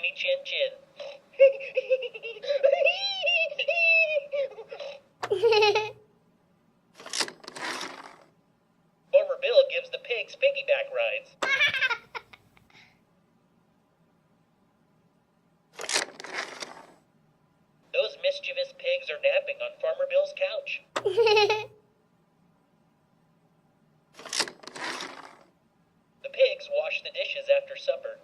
me chin chin. Farmer Bill gives the pigs piggyback rides. Those mischievous pigs are napping on Farmer Bill's couch. The pigs wash the dishes after supper.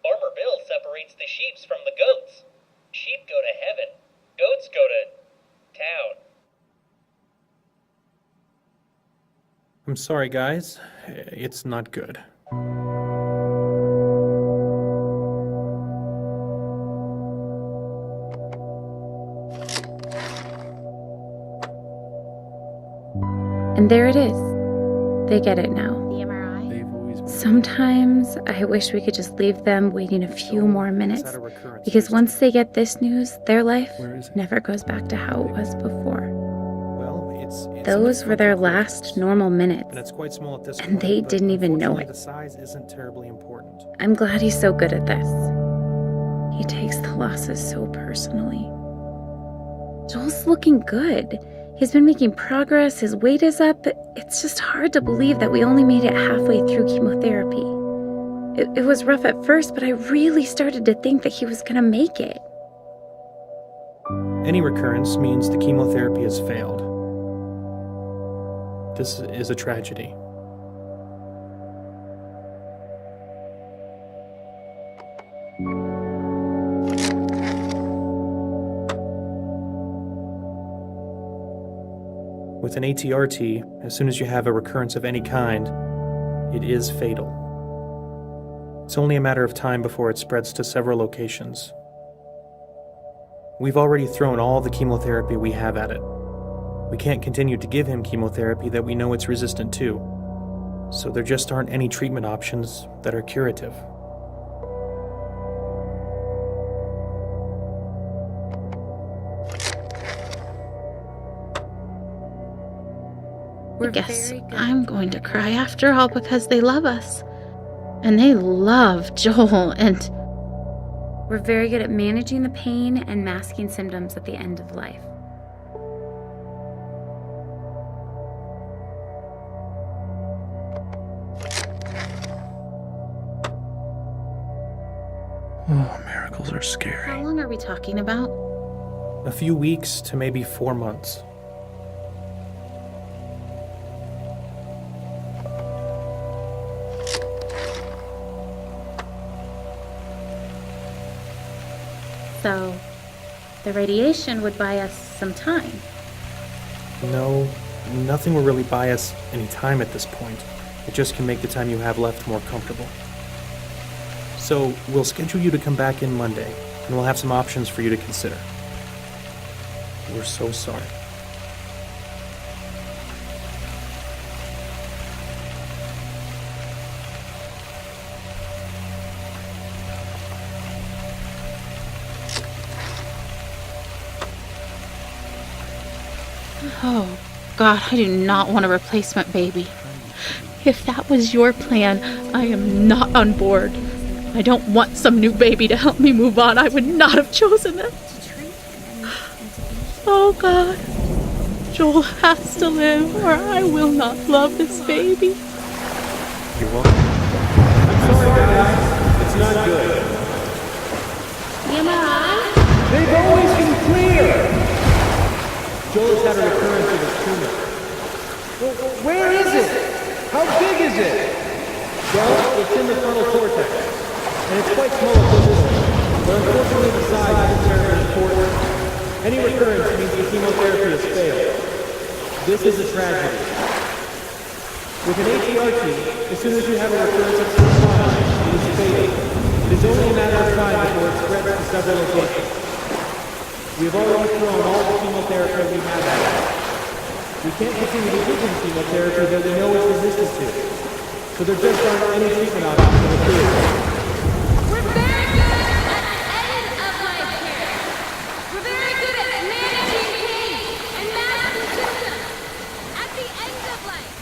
Farmer Bill separates the sheeps from the goats. Sheep go to heaven. Goats go to town. I'm sorry, guys. It's not good. And there it is. They get it now. The MRI? They've always been Sometimes I wish we could just leave them waiting a few more minutes, Is that a recurrence? because once they get this news, their life Where is it? never goes back to how it was before. Well, it's Those were their frontal last cortex, normal minutes. and it's quite small at this And point, they but didn't even know unfortunately it. The size isn't terribly important. I'm glad he's so good at this. He takes the losses so personally. Joel's looking good. He's been making progress, his weight is up. It's just hard to believe that we only made it halfway through chemotherapy. It was rough at first, but I really started to think that he was gonna make it. Any recurrence means the chemotherapy has failed. This is a tragedy. With an ATRT, as soon as you have a recurrence of any kind, it is fatal. It's only a matter of time before it spreads to several locations. We've already thrown all the chemotherapy we have at it. We can't continue to give him chemotherapy that we know it's resistant to, so there just aren't any treatment options that are curative. I guess I'm going to cry after all because they love us. And they love Joel, and We're very good at managing the pain and masking symptoms at the end of life. Oh, miracles are how scary. long are we talking about? A few weeks to maybe 4 months. So, the radiation would buy us some time. No, nothing will really buy us any time at this point. It just can make the time you have left more comfortable. So, we'll schedule you to come back in Monday, and we'll have some options for you to consider. We're so sorry. Oh, God, I do not want a replacement baby. If that was your plan, I am not on board. I don't want some new baby to help me move on. I would not have chosen it. Oh, God. Joel has to live, or I will not love this baby. You're welcome. I'm sorry, guys. It's not good. The MRI? They've always been clear. Joel's had a recurrence of his tumor. Well, where is it? How big is it? Well, it's in the frontal cortex, and it's quite small at this point. But unfortunately, the size isn't terribly important. Any recurrence means the chemotherapy has failed. This is a tragedy. With an ATRT, as soon as you have a recurrence of some kind, it is fatal. It is only a matter of time before it spreads to several locations. We have already thrown all the chemotherapy we have at it. We can't continue to give him chemotherapy that we know it's resistant to. So there just aren't any treatment options that are clear. We're very good at end of life care. We're very good at managing pain and masking symptoms at the end of life.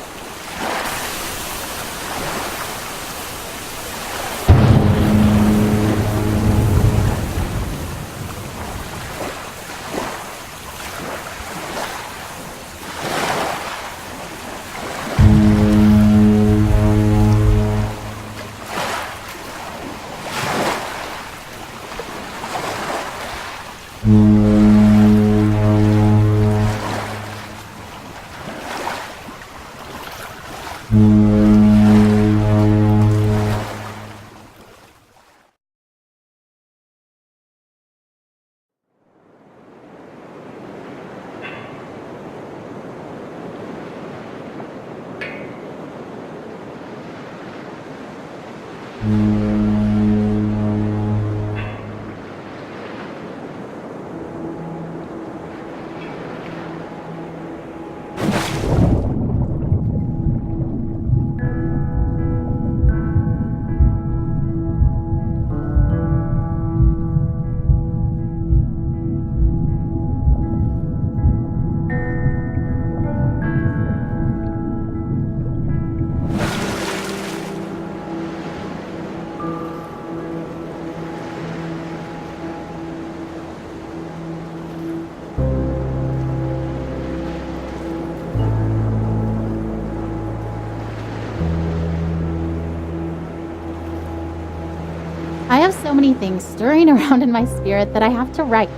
I have so many things stirring around in my spirit that I have to write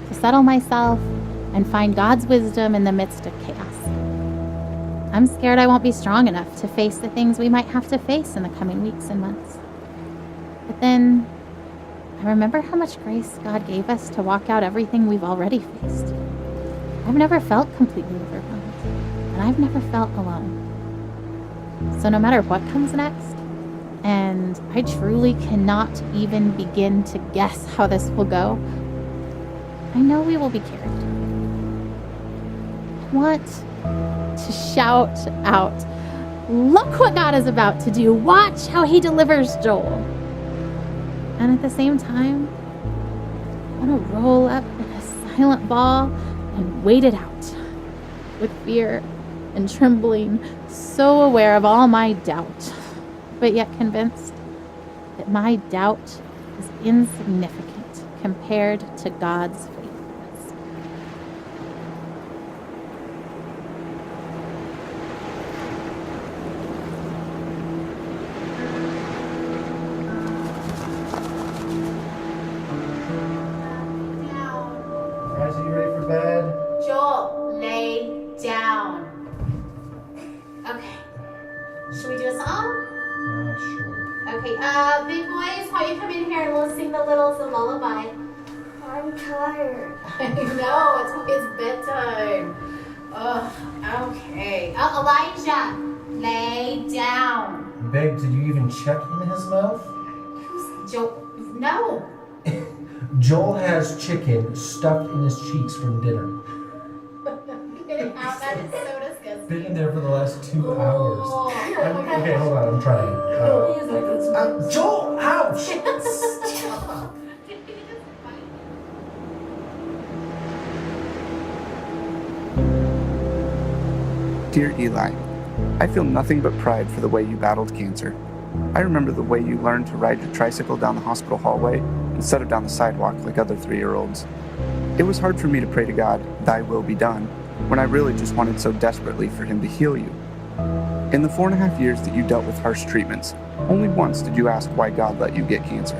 to settle myself and find God's wisdom in the midst of chaos. I'm scared I won't be strong enough to face the things we might have to face in the coming weeks and months. But then I remember how much grace God gave us to walk out everything we've already faced. I've never felt completely overwhelmed, and I've never felt alone. So no matter what comes next, and I truly cannot even begin to guess how this will go, I know we will be carried. I want to shout out, "Look what God is about to do. Watch how he delivers Joel." And at the same time, I want to roll up in a silent ball and wait it out with fear and trembling, so aware of all my doubt, but yet convinced that my doubt is insignificant compared to God's faithfulness. Guys, are you ready for bed? Joel, lay down. Okay. Should we do a song? Sure. Okay, big boys, why don't you come in here and we'll sing the littles a lullaby. I'm tired. I know, it's bedtime. Ugh, okay. Elijah, lay down. Babe, did you even check in his mouth? Who's Joel? No. Joel has chicken stuffed in his cheeks from dinner. Get it out, that is so disgusting. Been in there for the last 2 hours. Okay, hold on, I'm trying. Joel, ouch! Stop. Dear Eli, I feel nothing but pride for the way you battled cancer. I remember the way you learned to ride your tricycle down the hospital hallway instead of down the sidewalk like other 3-year-olds. It was hard for me to pray to God, "Thy will be done," when I really just wanted so desperately for him to heal you. In the 4.5 years that you dealt with harsh treatments, only once did you ask why God let you get cancer.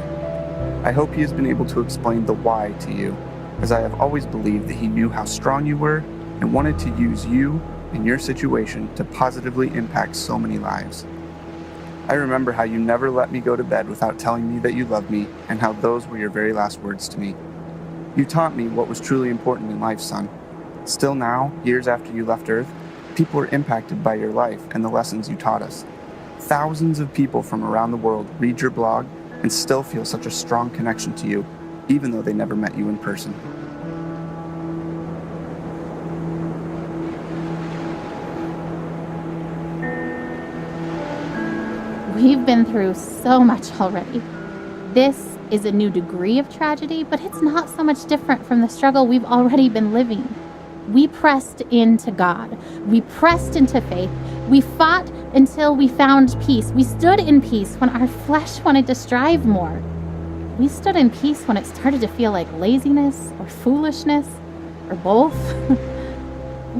I hope he has been able to explain the why to you, as I have always believed that he knew how strong you were and wanted to use you and your situation to positively impact so many lives. I remember how you never let me go to bed without telling me that you loved me, and how those were your very last words to me. You taught me what was truly important in life, son. Still now, years after you left Earth, people are impacted by your life and the lessons you taught us. Thousands of people from around the world read your blog and still feel such a strong connection to you, even though they never met you in person. We've been through so much already. This is a new degree of tragedy, but it's not so much different from the struggle we've already been living. We pressed into God. We pressed into faith. We fought until we found peace. We stood in peace when our flesh wanted to strive more. We stood in peace when it started to feel like laziness or foolishness or both.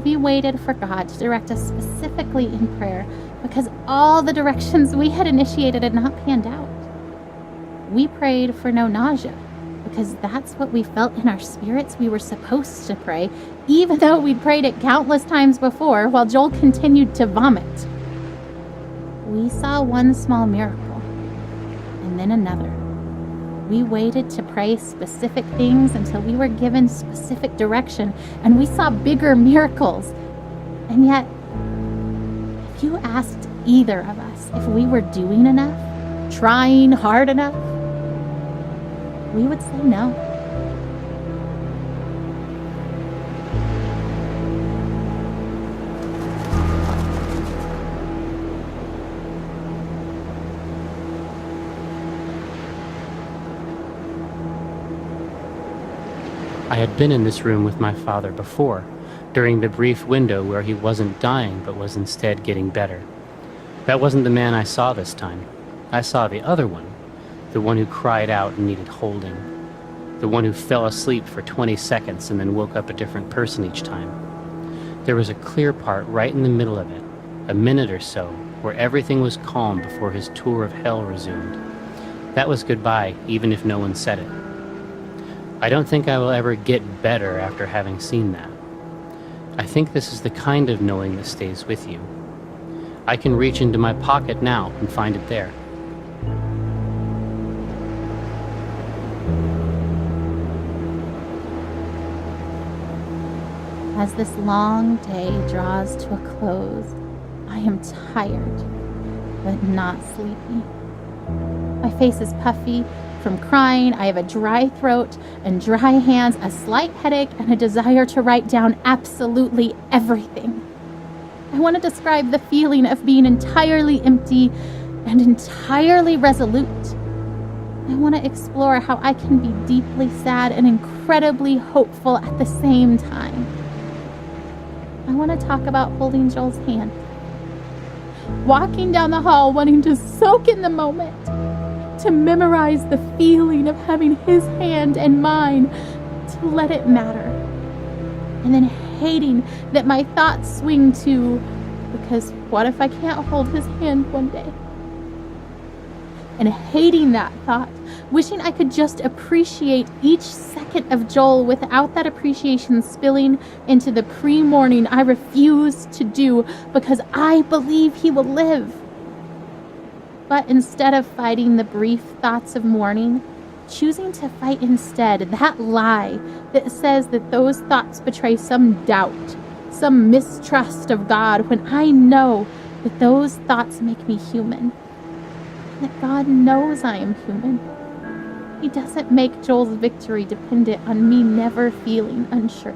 We waited for God to direct us specifically in prayer because all the directions we had initiated had not panned out. We prayed for no nausea because that's what we felt in our spirits we were supposed to pray, even though we'd prayed it countless times before while Joel continued to vomit. We saw one small miracle, and then another. We waited to pray specific things until we were given specific direction, and we saw bigger miracles. And yet, if you asked either of us if we were doing enough, trying hard enough, we would say no. I had been in this room with my father before, during the brief window where he wasn't dying but was instead getting better. That wasn't the man I saw this time. I saw the other one, the one who cried out and needed holding, the one who fell asleep for 20 seconds and then woke up a different person each time. There was a clear part right in the middle of it, a minute or so, where everything was calm before his tour of hell resumed. That was goodbye, even if no one said it. I don't think I will ever get better after having seen that. I think this is the kind of knowing that stays with you. I can reach into my pocket now and find it there. As this long day draws to a close, I am tired, but not sleepy. My face is puffy from crying. I have a dry throat and dry hands, a slight headache, and a desire to write down absolutely everything. I want to describe the feeling of being entirely empty and entirely resolute. I want to explore how I can be deeply sad and incredibly hopeful at the same time. I want to talk about holding Joel's hand, walking down the hall wanting to soak in the moment, to memorize the feeling of having his hand and mine, to let it matter, and then hating that my thoughts swing to, because what if I can't hold his hand one day? And hating that thought, wishing I could just appreciate each second of Joel without that appreciation spilling into the pre-mourning I refuse to do because I believe he will live. But instead of fighting the brief thoughts of mourning, choosing to fight instead that lie that says that those thoughts betray some doubt, some mistrust of God, when I know that those thoughts make me human. That God knows I am human. He doesn't make Joel's victory dependent on me never feeling unsure.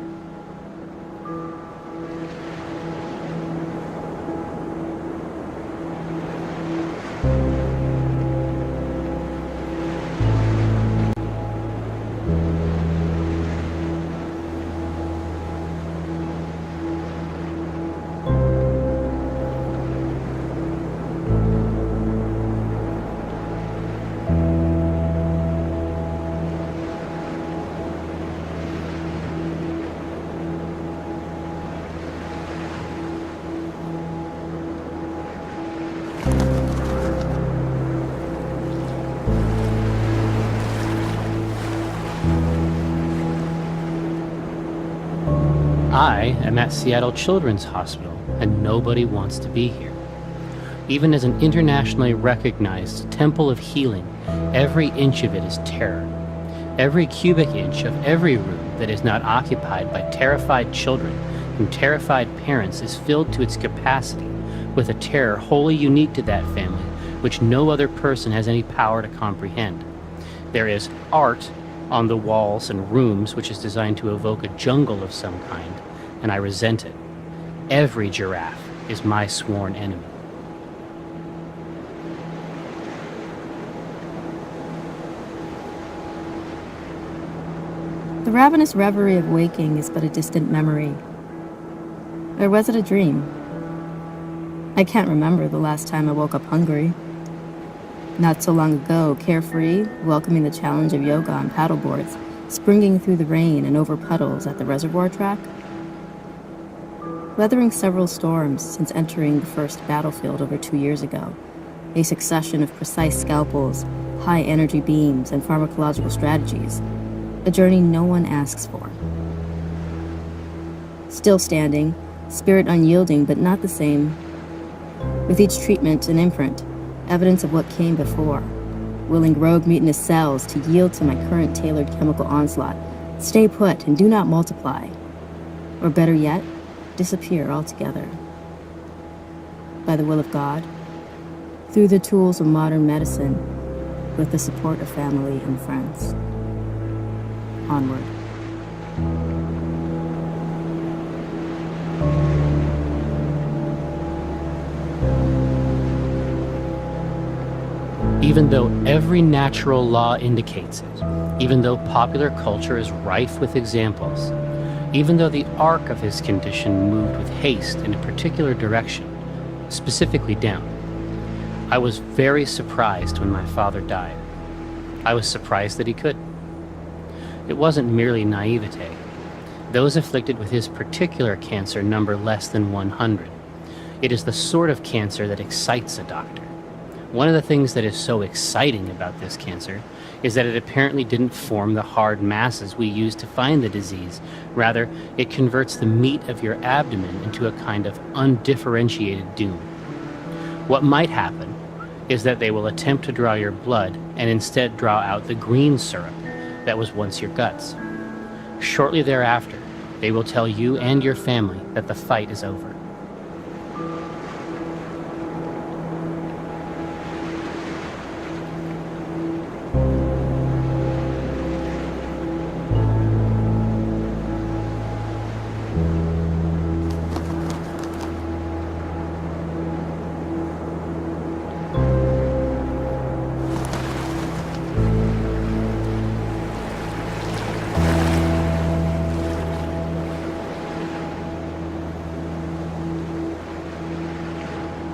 I am at Seattle Children's Hospital, and nobody wants to be here. Even as an internationally recognized temple of healing, every inch of it is terror. Every cubic inch of every room that is not occupied by terrified children and terrified parents is filled to its capacity with a terror wholly unique to that family, which no other person has any power to comprehend. There is art on the walls and rooms which is designed to evoke a jungle of some kind, and I resent it. Every giraffe is my sworn enemy. The ravenous reverie of waking is but a distant memory. Or was it a dream? I can't remember the last time I woke up hungry. Not so long ago, carefree, welcoming the challenge of yoga on paddleboards, springing through the rain and over puddles at the reservoir track. Weathering several storms since entering the first battlefield over 2 years ago, a succession of precise scalpels, high-energy beams, and pharmacological strategies, a journey no one asks for. Still standing, spirit unyielding but not the same. With each treatment, an imprint, evidence of what came before. Willing rogue mutinous cells to yield to my current tailored chemical onslaught, stay put and do not multiply. Or better yet, disappear altogether. By the will of God, through the tools of modern medicine, with the support of family and friends. Onward. Even though every natural law indicates it, even though popular culture is rife with examples, even though the arc of his condition moved with haste in a particular direction, specifically down, I was very surprised when my father died. I was surprised that he could. It wasn't merely naivete. Those afflicted with his particular cancer number less than 100. It is the sort of cancer that excites a doctor. One of the things that is so exciting about this cancer is that it apparently didn't form the hard masses we use to find the disease. Rather, it converts the meat of your abdomen into a kind of undifferentiated doom. What might happen is that they will attempt to draw your blood and instead draw out the green syrup that was once your guts. Shortly thereafter, they will tell you and your family that the fight is over.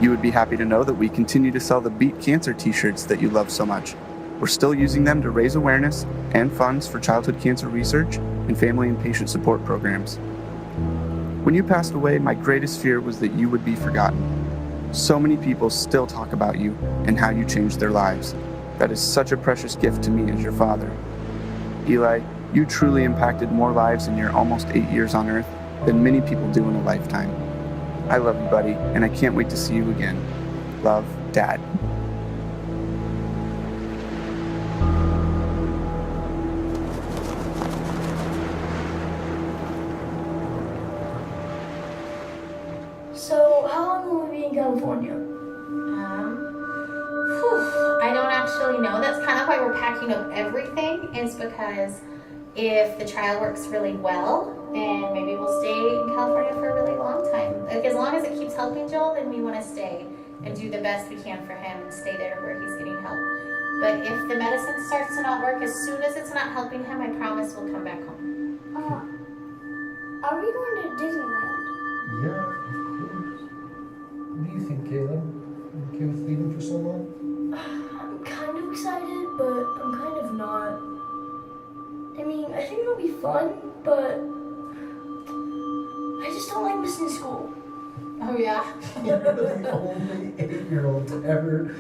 You would be happy to know that we continue to sell the Beat Cancer t-shirts that you love so much. We're still using them to raise awareness and funds for childhood cancer research and family and patient support programs. When you passed away, my greatest fear was that you would be forgotten. So many people still talk about you and how you changed their lives. That is such a precious gift to me as your father. Eli, you truly impacted more lives in your almost 8 years on Earth than many people do in a lifetime. I love you, buddy, and I can't wait to see you again. Love, Dad. So, how long will we be in California? I don't actually know. That's kind of why we're packing up everything, is because if the trial works really well, then maybe we'll stay in California for a really long time. Like, as long as it keeps helping Joel, then we want to stay and do the best we can for him and stay there where he's getting help. But if the medicine starts to not work, as soon as it's not helping him, I promise we'll come back home. Are we going to Disneyland? Yeah, of course. What do you think, Caleb? You okay with leaving for so long? I'm kind of excited, but I'm kind of not. I mean, I think it'll be fun, but I just don't like missing school. Oh, yeah? You're the only 8-year-old to ever...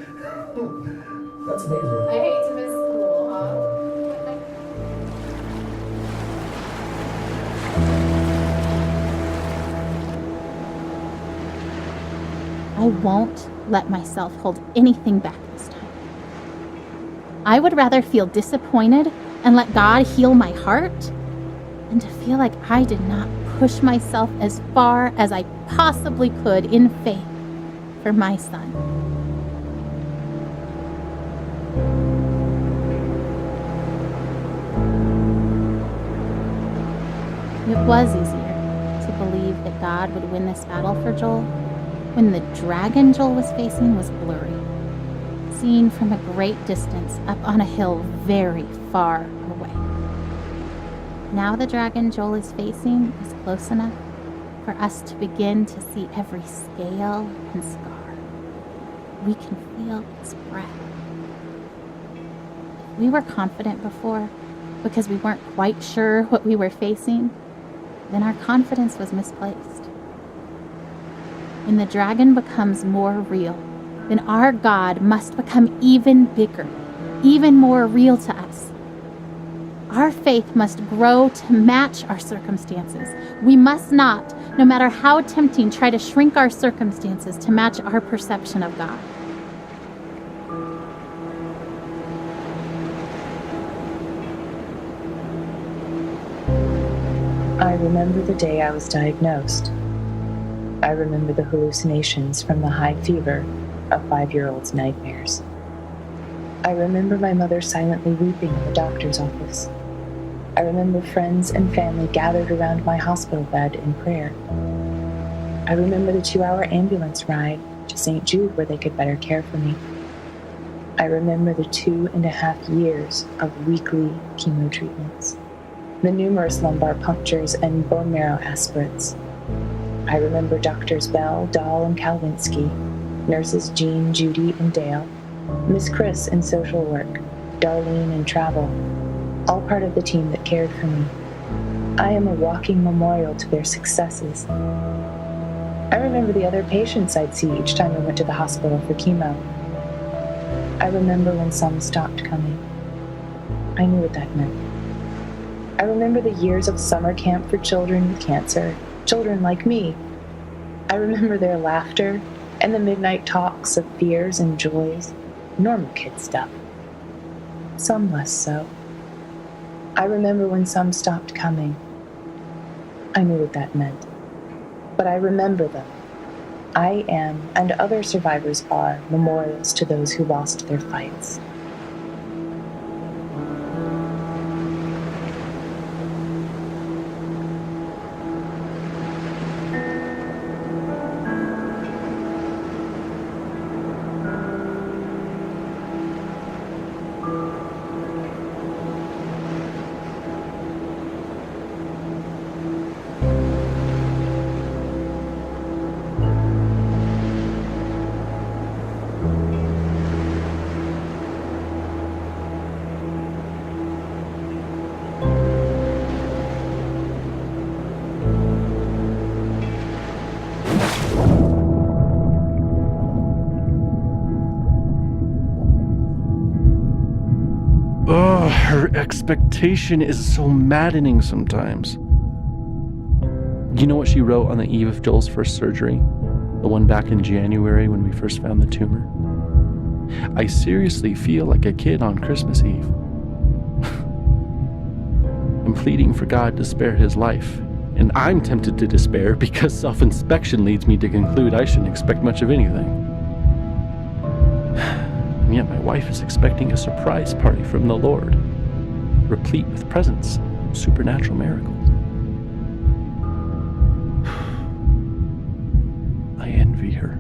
That's amazing. I hate to miss school, huh? I won't let myself hold anything back this time. I would rather feel disappointed and let God heal my heart than to feel like I did not push myself as far as I possibly could in faith for my son. It was easier to believe that God would win this battle for Joel when the dragon Joel was facing was blurry, seen from a great distance up on a hill very far away. Now the dragon Joel is facing is close enough for us to begin to see every scale and scar. We can feel its breath. If we were confident before because we weren't quite sure what we were facing, then our confidence was misplaced. When the dragon becomes more real, then our God must become even bigger, even more real to us. Our faith must grow to match our circumstances. We must not, no matter how tempting, try to shrink our circumstances to match our perception of God. I remember the day I was diagnosed. I remember the hallucinations from the high fever of 5-year-old's nightmares. I remember my mother silently weeping in the doctor's office. I remember friends and family gathered around my hospital bed in prayer. I remember the 2-hour ambulance ride to St. Jude where they could better care for me. I remember the 2.5 years of weekly chemo treatments, the numerous lumbar punctures and bone marrow aspirates. I remember Doctors Bell, Dahl, and Kalwinski, nurses Jean, Judy, and Dale, Miss Chris in social work, Darlene in travel, all part of the team that cared for me. I am a walking memorial to their successes. I remember the other patients I'd see each time I went to the hospital for chemo. I remember when some stopped coming. I knew what that meant. I remember the years of summer camp for children with cancer, children like me. I remember their laughter and the midnight talks of fears and joys, normal kid stuff. Some less so. I remember when some stopped coming. I knew what that meant. But I remember them. I am, and other survivors are, memorials to those who lost their fights. Her expectation is so maddening sometimes. Do you know what she wrote on the eve of Joel's first surgery? The one back in January when we first found the tumor? I seriously feel like a kid on Christmas Eve. I'm pleading for God to spare his life, and I'm tempted to despair because self-inspection leads me to conclude I shouldn't expect much of anything. And yet my wife is expecting a surprise party from the Lord, replete with presents, supernatural miracles. I envy her.